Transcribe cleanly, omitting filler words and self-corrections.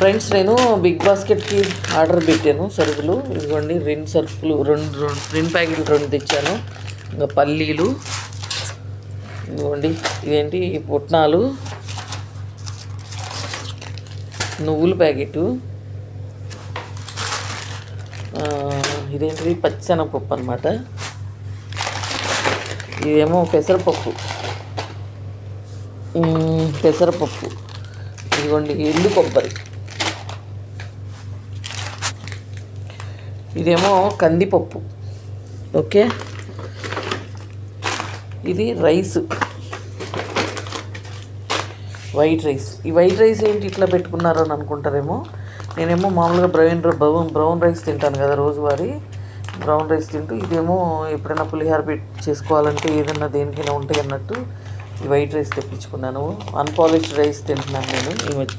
Friends, నేను big బాస్కెట్కి order పెట్టాను సరుకులు. ఇదిగోండి రెండు సరుకులు, రెండు ప్యాకెట్లు 2 తెచ్చాను. ఇంకా పల్లీలు, ఇదిగోండి ఇదేంటి పుట్నాలు, నువ్వుల ప్యాకెటు, ఇదేంటిది పచ్చిశనగపప్పు అనమాట. ఇదేమో పెసరపప్పు, ఇదిగోండి ఎండు కొబ్బరి, ఇదేమో కందిపప్పు. ఓకే, ఇది రైస్, వైట్ రైస్. ఈ వైట్ రైస్ ఏంటి ఇట్లా పెట్టుకున్నారో అని అనుకుంటారేమో. నేనేమో మామూలుగా బ్రౌన్ రైస్ తింటాను కదా రోజువారీ, బ్రౌన్ రైస్ తింటూ ఇదేమో ఎప్పుడైనా పులిహోర చేసుకోవాలంటే ఏదన్నా దేనికైనా ఉంటాయి అన్నట్టు ఈ వైట్ రైస్ తెప్పించుకున్నాను. అన్పాలిష్డ్ రైస్ తింటున్నాను నేను ఈ మధ్య.